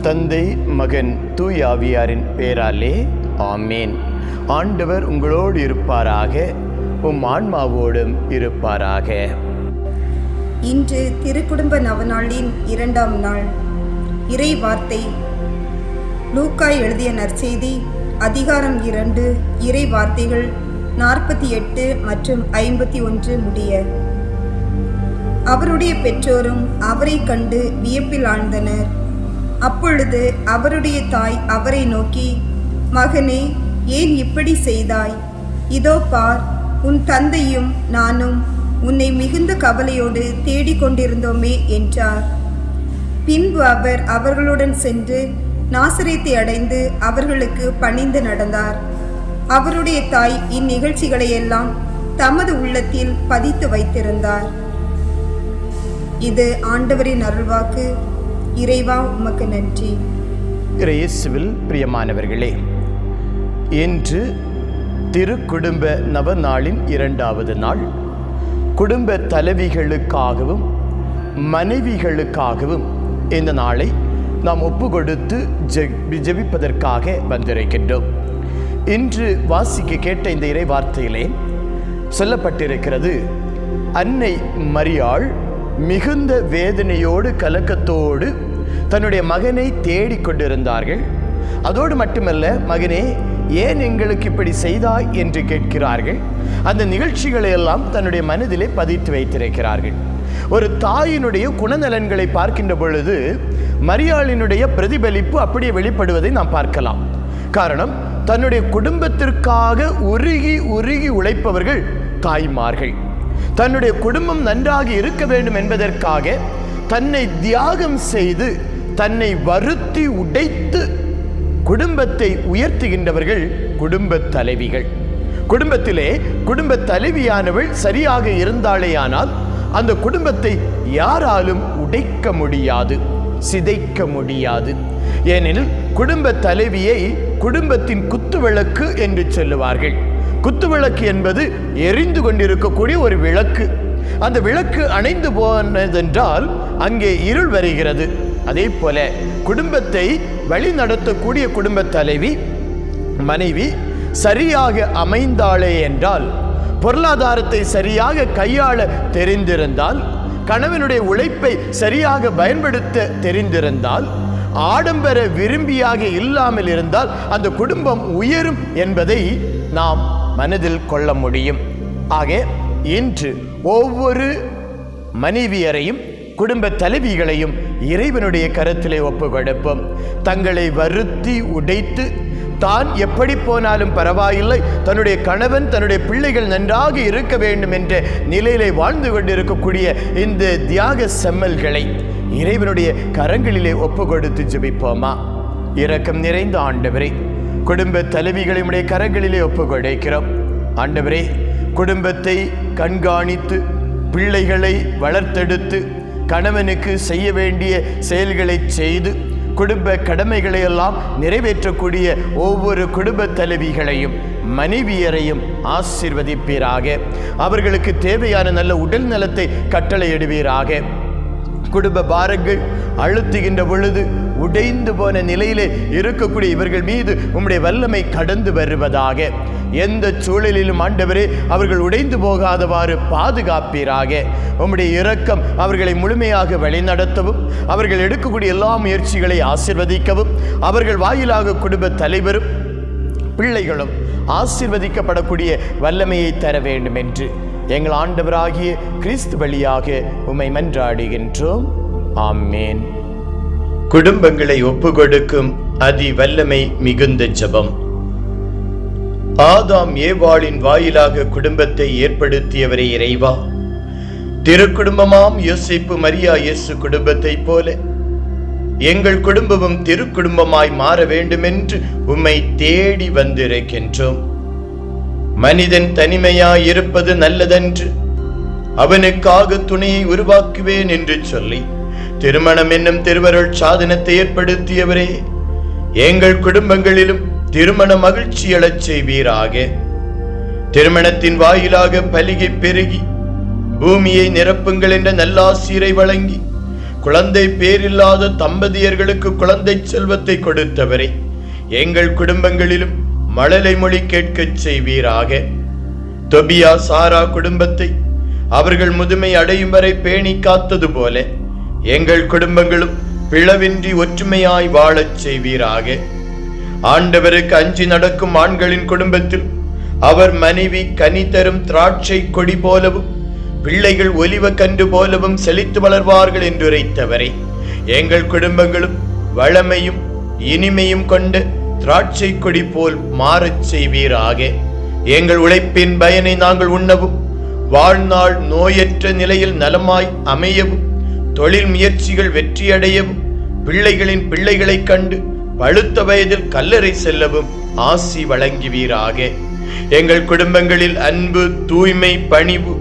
தந்தை, மகன், தூய ஆவியாரின் பெயராலே ஆமேன். ஆண்டவர் உங்களோடு இருப்பாராக, உம் ஆன்மாவோடும் இருப்பாராக. இன்று திருக்குடும்ப நவநாளின் 2ஆம் நாள். இறை வார்த்தை லூக்கா எழுதிய நற்செய்தி அதிகாரம் 2 இறை வார்த்தைகள் 48 மற்றும் 51 முடிய. அவருடைய பெற்றோரும் அவரை கண்டு வியப்பில் ஆழ்ந்தனர். அப்பொழுது அவருடைய தாய் அவரை நோக்கி, மகனே, ஏன் இப்படி செய்தாய்? இதோ பார், உன் தந்தையும் நானும் உன்னை மிகுந்த கவலையோடு தேடிக்கொண்டிருந்தோமே என்றார். பின்பு அவர் அவர்களுடன் சென்று நாசரேத்தை அடைந்து அவர்களுக்கு பணிந்து நடந்தார். அவருடைய தாய் இந்நிகழ்ச்சிகளையெல்லாம் தமது உள்ளத்தில் பதித்து வைத்திருந்தார். இது ஆண்டவரின் அருள்வாக்கு. இறைவா, உமக்கு நன்றி. இயேசுவில் பிரியமானவர்களே, இன்று திருக்குடும்ப நவநாளின் 2வது நாள். குடும்ப தலைவிகளுக்காகவும் மனைவிகளுக்காகவும் இந்த நாளை நாம் ஒப்பு கொடுத்து ஜெபிப்பதற்காக வந்திருக்கின்றோம். இன்று வாசிக்க கேட்ட இந்த இறை வார்த்தையிலே சொல்லப்பட்டிருக்கிறது, அன்னை மரியாள் மிகுந்த வேதனையோடு கலக்கத்தோடு தன்னுடைய மகனை தேடிக்கொண்டிருந்தார்கள். அதோடு மட்டுமல்ல, மகனே, ஏன் எங்களுக்கு இப்படி செய்தாய் என்று கேட்கிறார்கள். அந்த நிகழ்ச்சிகளை எல்லாம் தன்னுடைய மனதிலே பதித்து வைத்திருக்கிறார்கள். ஒரு தாயினுடைய குணநலன்களை பார்க்கின்ற பொழுது மரியாளினுடைய பிரதிபலிப்பு அப்படியே வெளிப்படுவதை நாம் பார்க்கலாம். காரணம், தன்னுடைய குடும்பத்திற்காக உருகி உருகி உழைப்பவர்கள் தாய்மார்கள். தன்னுடைய குடும்பம் நன்றாக இருக்க வேண்டும் என்பதற்காக தன்னை தியாகம் செய்து தன்னை வருத்தி உடைத்து குடும்பத்தை உயர்த்துகின்றவர்கள் குடும்ப தலைவிகள். குடும்பத்திலே குடும்ப தலைவியானவள் சரியாக இருந்தாளேயானால் அந்த குடும்பத்தை யாராலும் உடைக்க முடியாது, சிதைக்க முடியாது. ஏனெனில் குடும்ப தலைவியை குடும்பத்தின் குத்துவிளக்கு என்று சொல்லுவார்கள். குத்துவிளக்கு என்பது எரிந்து கொண்டிருக்கக்கூடிய ஒரு விளக்கு. அந்த விளக்கு அணைந்து போனதென்றால் அங்கே இருள் வருகிறது. அதே போல குடும்பத்தை வழி நடத்தக்கூடிய குடும்ப தலைவி, மனைவி சரியாக அமைந்தாளே என்றால், பொருளாதாரத்தை சரியாக கையாள தெரிந்திருந்தால், கணவனுடைய உழைப்பை சரியாக பயன்படுத்த தெரிந்திருந்தால், ஆடம்பர விரும்பியாக இல்லாமல் இருந்தால் அந்த குடும்பம் உயரும் என்பதை நாம் மனதில் கொள்ள முடியும். ஆக இன்று ஒவ்வொரு மனைவியரையும் குடும்ப தலைவிகளையும் இறைவனுடைய கரத்திலே ஒப்பு கொடுப்போம். தங்களை வருத்தி உடைத்து தான் எப்படி போனாலும் பரவாயில்லை, தன்னுடைய கணவன் தன்னுடைய பிள்ளைகள் நன்றாக இருக்க வேண்டும் என்ற நிலையிலே வாழ்ந்து கொண்டிருக்கக்கூடிய இந்த தியாக செம்மல்களை இறைவனுடைய கரங்களிலே ஒப்பு கொடுத்து ஜெபிப்போமா? இரக்கம் நிறைந்த ஆண்டவரே, குடும்ப தலைவிகளை உடைய கரங்களிலே ஒப்பு கொடுக்கிறோம். ஆண்டவரே, குடும்பத்தை கண்காணித்து பிள்ளைகளை வளர்த்தெடுத்து கணவனுக்கு செய்ய வேண்டிய செயல்களை செய்து குடும்ப கடமைகளை எல்லாம் நிறைவேற்றக்கூடிய ஒவ்வொரு குடும்ப தலைவிகளையும் மனைவியரையும் ஆசீர்வதிப்பீராக. அவர்களுக்கு தேவையான நல்ல உடல் நலத்தை கட்டளையிடுவீராக. குடும்ப பாரங்கள் அழுத்துகின்ற பொழுது உடைந்து போன நிலையிலே இருக்கக்கூடிய இவர்கள் மீது உம்முடைய வல்லமை கடந்து வருவதாக. எந்த சூழலிலும் ஆண்டவரே அவர்கள் உடைந்து போகாதவாறு பாதுகாப்பீராக. உம்முடைய இரக்கம் அவர்களை முழுமையாக வழிநடத்தவும், அவர்கள் எடுக்கக்கூடிய எல்லா முயற்சிகளை ஆசீர்வதிக்கவும், அவர்கள் வாயிலாக குடும்ப தலைவரும் பிள்ளைகளும் ஆசீர்வதிக்கப்படக்கூடிய வல்லமையை தர வேண்டும் என்று எங்கள் ஆண்டவராகிய கிறிஸ்து வழியாக உம்மை மன்றாடுகின்றோம். ஆமேன். குடும்பங்களை ஒப்பு கொடுக்கும் அதி வல்லமை மிகுந்த ஜெபம். ஆதாம் ஏவாளின் வாயிலாக குடும்பத்தை ஏற்படுத்தியவரே இறைவா, திருக்குடும்பமாம் யோசேப்பு மரியா இயேசு குடும்பத்தை போல எங்கள் குடும்பமும் திருக்குடும்பமாய் மாற வேண்டும் என்று உம்மை தேடி வந்திருக்கின்றோம். மனிதன் தனிமையாய் இருப்பது நல்லதென்று அவனுக்காக துணையை உருவாக்குவேன் என்று சொல்லி திருமணம் என்னும் திருவருள் சாதனத்தை ஏற்படுத்தியவரே, எங்கள் குடும்பங்களிலும் திருமண மகிழ்ச்சி எழச் செய்வீராக. திருமணத்தின் வாயிலாக பலிகை பெருகி பூமியை நிரப்புங்கள் என்ற நல்லாசீரை வழங்கி குழந்தை பேரில்லாத தம்பதியர்களுக்கு குழந்தை செல்வத்தை கொடுத்தவரே, எங்கள் குடும்பங்களிலும் மழலை மொழி கேட்கச் செய்வீராக. தொபியா சாரா குடும்பத்தை அவர்கள் முதுமை அடையும் வரை பேணி காத்தது போல எங்கள் குடும்பங்களும் பிளவின்றி ஒற்றுமையாய் வாழச் செய்வீராக. ஆண்டவருக்கு அஞ்சி நடக்கும் ஆண்களின் குடும்பத்தில் அவர் மனைவி கனி தரும் திராட்சை கொடி போலவும் பிள்ளைகள் ஒலிவ கன்று போலவும் செழித்து வளர்வார்கள் என்று உரைத்தவரே, எங்கள் குடும்பங்களும் வளமையும் இனிமையும் கொண்ட திராட்சை கொடி போல் மாறச் செய்வீராக. எங்கள் உழைப்பின் பயனை நாங்கள் உண்ணவும், வாழ்நாள் நோயற்ற நிலையில் நலமாய் அமையவும், தொழில் முயற்சிகள் வெற்றியடையவும், பிள்ளைகளின் பிள்ளைகளைக் கண்டு பழுத்த வயதில் கல்லறை செல்லவும் ஆசி வழங்குவீராக. எங்கள் குடும்பங்களில் அன்பு, தூய்மை, பணிவு,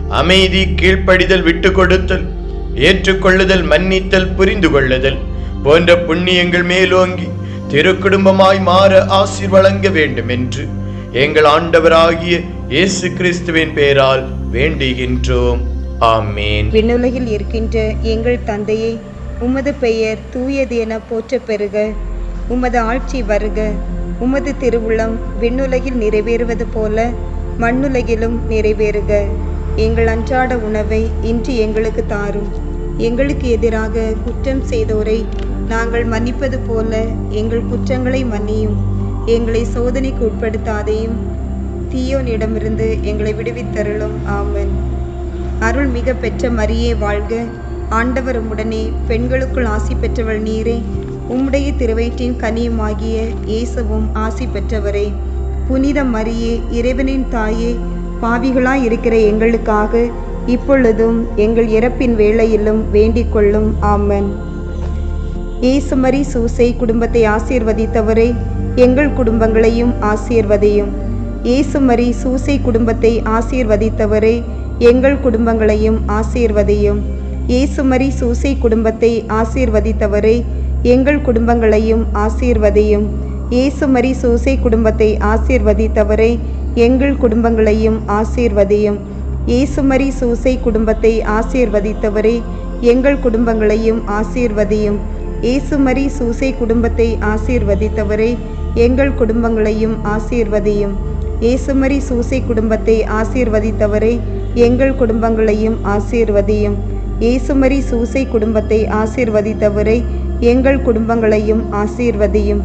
அமைதி, கீழ்ப்படிதல், விட்டு கொடுத்தல், ஏற்றுக்கொள்ளுதல், மன்னித்தல், புரிந்து கொள்ளுதல் போன்ற புண்ணியங்கள் மேலோங்கி திருக்குடும்பமாய் மாற ஆசி வழங்க வேண்டும் என்று எங்கள் ஆண்டவராகிய இயேசு கிறிஸ்துவின் பெயரால் வேண்டுகின்றோம். ஆமேன். விண்ணுலகில் இருக்கின்ற எங்கள் தந்தையே, உமது பெயர் தூயது என போற்ற பெறுக. உமது ஆட்சி வருக. உமது திருவுளம் விண்ணுலகில் நிறைவேறுவது போல மண்ணுலகிலும் நிறைவேறுக. எங்கள் அன்றாட உணவை இன்று எங்களுக்கு தாரும். எங்களுக்கு எதிராக குற்றம் செய்தோரை நாங்கள் மன்னிப்பது போல எங்கள் குற்றங்களை மன்னியும். எங்களை சோதனைக்கு உட்படுத்தாதையும், தீயோனிடமிருந்து எங்களை விடுவித்தருளும். ஆமென். அருள் மிக பெற்ற மரியே வாழ்க. ஆண்டவர் உம்முடனே, பெண்களுக்குள் ஆசி பெற்றவள் நீரே. உம்முடைய திருவயிற்றின் கனியுமாகிய இயேசுவும் ஆசி பெற்றவரே. புனித மரியே, இறைவனின் தாயே, பாவிகளாய் இருக்கிற எங்களுக்காக இப்பொழுதும் எங்கள் இறப்பின் வேளையிலும் வேண்டிக் கொள்ளும். ஆமென். இயேசுமரி சூசை குடும்பத்தை ஆசீர்வதித்தவரே, எங்கள் குடும்பங்களையும் ஆசீர்வதியும். இயேசுமரி சூசை குடும்பத்தை ஆசீர்வதித்தவரே, எங்கள் குடும்பங்களையும் ஆசீர்வதியும். இயேசுமரி சூசை குடும்பத்தை ஆசீர்வதித்தவரே, எங்கள் குடும்பங்களையும் ஆசீர்வதியும். இயேசுமரி சூசை குடும்பத்தை ஆசீர்வதித்தவரே, எங்கள் குடும்பங்களையும் ஆசீர்வதியும். இயேசுமரி சூசை குடும்பத்தை ஆசீர்வதித்தவரே, எங்கள் குடும்பங்களையும் ஆசீர்வதியும். இயேசுமரி சூசை குடும்பத்தை ஆசீர்வதித்தவரே, எங்கள் குடும்பங்களையும் ஆசீர்வதியும். இயேசுமரி சூசை குடும்பத்தை ஆசீர்வதித்தவரே, எங்கள் குடும்பங்களையும் ஆசீர்வதியும். இயேசுமரி சூசை குடும்பத்தை ஆசீர்வதித்தவரே, எங்கள் குடும்பங்களையும் ஆசீர்வதியும்.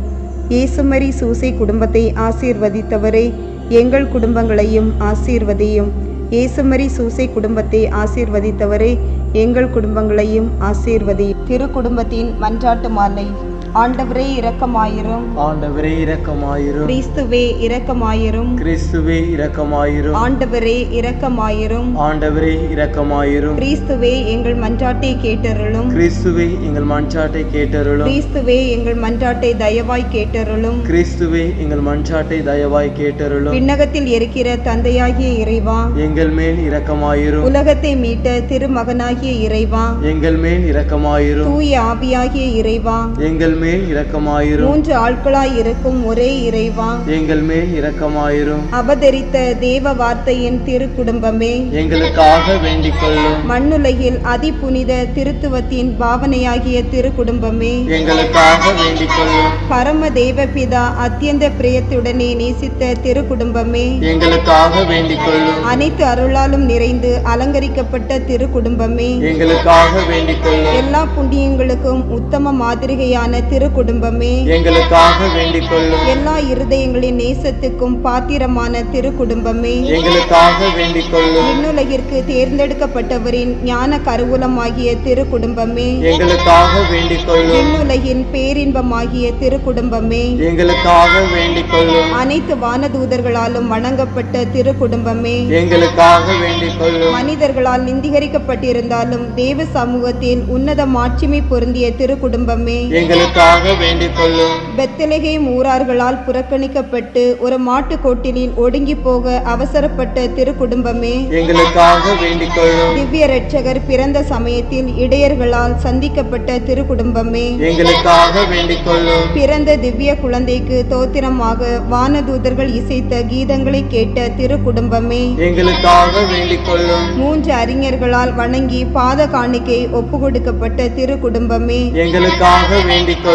இயேசுமரி சூசை குடும்பத்தை ஆசீர்வதித்தவரே, எங்கள் குடும்பங்களையும் ஆசீர்வதியும். இயேசுமரி சூசை குடும்பத்தை ஆசீர்வதித்தவரே, எங்கள் குடும்பங்களையும் ஆசீர்வதியும். திருக்குடும்பத்தின் மன்றாட்டு மாலை. ஆண்டவரே இரக்கமாயிரும். ஆண்டவரே இரக்கமாயிரும். கிறிஸ்துவே இரக்கமாயிரும். கிறிஸ்துவே இரக்கமாயிரும். ஆண்டவரே இரக்கமாயிரும். ஆண்டவரே இரக்கமாயிரும். கிறிஸ்துவே எங்கள் மன்றாட்டை கேட்டருளும். கிறிஸ்துவே எங்கள் மன்றாட்டை கேட்டருளும். கிறிஸ்துவே எங்கள் மன்றாட்டை தயவாய் கேட்டருளும். கிறிஸ்துவே எங்கள் மன்றாட்டை தயவாய் கேட்டருளும். விண்ணகத்தில் இருக்கிற தந்தையாகிய இறைவா, எங்கள் மேல் இரக்கமாயிரும். உலகத்தை மீட்ட திருமகனாகிய இறைவா, எங்கள் மேல் இரக்கமாயிரும். தூய ஆவியாகிய இறைவா, எங்கள் மேல் இரக்கமாயிரும். மூன்று ஆட்களாய் இருக்கும் ஒரே இறைவா, எங்கள் மேல் இரக்கமாயிரும். அவதரித்த தேவ வார்த்தையின் திருக்குடும்பமே, எங்களுக்காக வேண்டிக் கொள்ளும். மண்ணுலகில் அதிபுனித திருத்துவத்தின் பாவனையாகிய திருக்குடும்பமே, எங்களுக்காக வேண்டிக் கொள்ளும். பரம தேவபிதா அத்தியந்த பிரியத்துடனே நேசித்த திருக்குடும்பமே, எங்களுக்காக வேண்டிக் கொள்ளும். அனைத்து அருளாலும் நிறைந்து அலங்கரிக்கப்பட்ட திருக்குடும்பமே, எங்களுக்காக வேண்டிக் கொள்ளும். எல்லா புண்ணியங்களுக்கும் உத்தம மாதிரிகையான திருக்குடும்பமே, எங்களுக்காக வேண்டிக் கொள்ளும். எல்லா இருதயங்களின் நேசத்துக்கும் பாத்திரமான திருக்குடும்பமே, எங்களுக்காக வேண்டிக் கொள்ளும். விண்ணுலகிற்கு தேர்ந்தெடுக்கப்பட்டவரின் ஞான கருவூலமாகிய திருக்குடும்பமே, எங்களுக்காக வேண்டிக் கொள்ளும். விண்ணுலகின் பேரின்பமாகிய திருக்குடும்பமே, எங்களுக்காக வேண்டிக் கொள்ளும். அனைத்து வானதூதர்களாலும் வணங்கப்பட்ட திருக்குடும்பமே, எங்களுக்காக வேண்டிக் கொள்ளும். மனிதர்களால் நிந்திகரிக்கப்பட்டிருந்தாலும் தேவ சமூகத்தில் உன்னத மாட்சிமை பொருந்திய திருக்குடும்பமே, எங்களுக்காக எங்களுக்காக வேண்டிக் கொள்ளும். பெத்லகேம் ஊரார்களால் புறக்கணிக்கப்பட்டு ஒரு மாட்டுக்கொட்டிலில் ஒடுங்கி போக அவசரப்பட்ட திருக்குடும்பமே, எங்களுக்காக வேண்டிக் கொள்ளும். திவ்ய இரட்சகர் பிறந்த சமயத்தில் இடையர்களால் சந்திக்கப்பட்ட திருக்குடும்பமே, எங்களுக்காக வேண்டிக் கொள்ளும். பிறந்த திவ்ய குழந்தைக்கு தோத்திரமாக வானதூதர்கள் இசைத்த கீதங்களை கேட்ட திருக்குடும்பமே, எங்களுக்காக வேண்டிக் கொள்ளும். 3 அறிஞர்களால் வணங்கி பாத காணிக்கை ஒப்புக்கொடுக்கப்பட்ட திருக்குடும்பமே, எங்களுக்காக வேண்டிக் கொள்ளும்.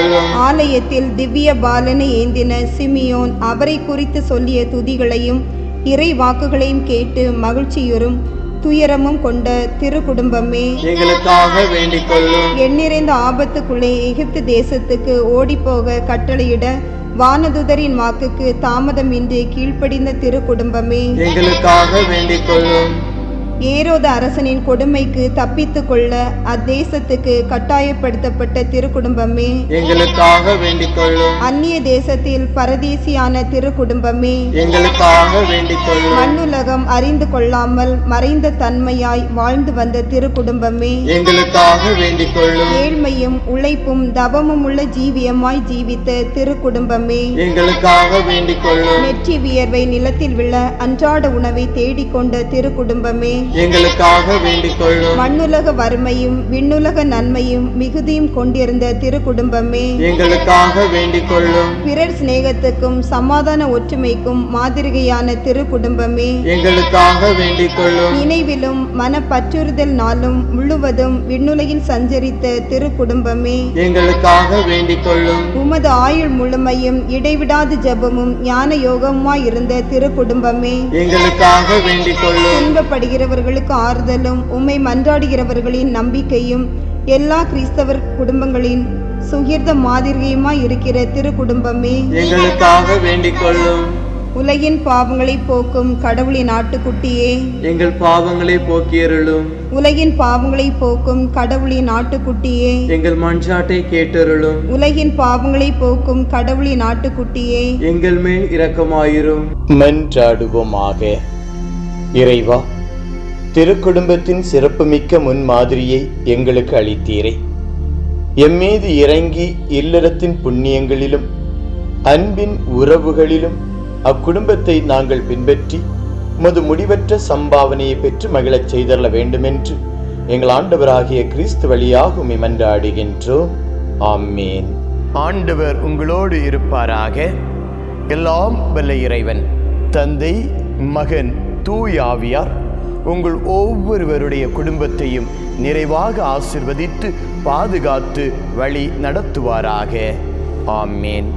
ஆலயத்தில் திவ்ய பாலனை ஏந்தின சிமியோன் அவரை குறித்து சொல்லிய துதிகளையும் இறை வாக்குகளையும் கேட்டு மகிழ்ச்சியுறும் துயரமும் கொண்ட திருக்குடும்பமே, எங்களுக்காக வேண்டிக் கொள்ளும். எண்ணிறைந்த ஆபத்துக்குள்ளே எகிப்து தேசத்துக்கு ஓடிப்போக கட்டளையிட வானதுதரின் வாக்குக்கு தாமதமின்றி கீழ்ப்படிந்த திருக்குடும்பமே, எங்களுக்காக வேண்டிக் கொள்ளும். ஏரோது அரசனின் கொடுமைக்கு தப்பித்துக் கொள்ள அத்தேசத்துக்கு கட்டாயப்படுத்தப்பட்ட திருக்குடும்பமே, எங்களுக்காக வேண்டிக் கொள்ளும். அந்நிய தேசத்தில் பரதேசியான திருக்குடும்பமே, எங்களுக்காக வேண்டிக் கொள்ளும். மண்ணுலகம் அறிந்து கொள்ளாமல் மறைந்த தன்மையாய் வாழ்ந்து வந்த திருக்குடும்பமே, எங்களுக்காக வேண்டிக் கொள்ளும். ஏழ்மையும் உழைப்பும் தவமும் உள்ள ஜீவியமாய் ஜீவித்த திருக்குடும்பமே, எங்களுக்காக வேண்டிக் கொள்ளும். நெற்றி வியர்வை நிலத்தில் விழ அன்றாட உணவை தேடிக்கொண்ட திருக்குடும்பமே, எங்களுக்காக வேண்டிக் கொள்ளும். மண்ணுலக வறுமையும் விண்ணுலக நன்மையும் மிகுதியும் கொண்டிருந்த திருக்குடும்பமே, எங்களுக்காக வேண்டிக் கொள்ளும். பிறர் சிநேகத்துக்கும் சமாதான ஒற்றுமைக்கும் மாதிரிகையான திருக்குடும்பமே, எங்களுக்காக வேண்டிக் கொள்ளும். நினைவிலும் மனப்பற்றுறுதல் நாளும் முழுவதும் விண்ணுலகில் சஞ்சரித்த திருக்குடும்பமே, எங்களுக்காக வேண்டிக் கொள்ளும். உமது ஆயுள் முழுமையும் இடைவிடாது ஜெபமும் ஞான யோகமாயிருந்த திருக்குடும்பமே, எங்களுக்காக வேண்டிக் கொள்ளும். துன்பப்படுகிறவர்களுக்கு ஆறுதலும் உம்மை மன்றாடுகிறவர்களின் நம்பிக்கையும் எல்லா கிறிஸ்தவர் குடும்பங்களின் சுகிர்த மாதிரியுமாய் இருக்கிற திருக்குடும்பமே, எங்களுக்காக வேண்டிக் கொள்ளும். உலகின் பாவங்களை போக்கும் கடவுளின் ஆட்டுக்குட்டியே, எங்கள் பாவங்களை போக்கியருளும். உலகின் பாவங்களை போக்கும் கடவுளின் ஆட்டுக்குட்டியே, எங்கள் மன்றாட்டை கேட்டருளும். உலகின் பாவங்களை போக்கும் கடவுளின் ஆட்டுக்குட்டியே, எங்கள் மேல் இரக்கமாயிரும். மன்றாடுவோமாக. இறைவா, திருக்குடும்பத்தின் சிறப்புமிக்க முன்மாதிரியை எங்களுக்கு அளித்தீரே. எம்மீது இறங்கி இல்லறத்தின் புண்ணியங்களிலும் அன்பின் உறவுகளிலும் அக்குடும்பத்தை நாங்கள் பின்பற்றி உமது முடிவற்ற சம்பாவனையை பெற்று மகிழச் செய்தரல வேண்டுமென்று எங்கள் ஆண்டவராகிய கிறிஸ்து வழியாக உம்மை மன்றாடுகின்றோம். ஆமேன். ஆண்டவர் உங்களோடு இருப்பாராக. எல்லாம் வல்ல இறைவன் தந்தை, மகன், தூய ஆவியார் உங்கள் ஒவ்வொருவருடைய குடும்பத்தையும் நிறைவாக ஆசிர்வதித்து பாதுகாத்து வழி நடத்துவாராக. ஆமேன்.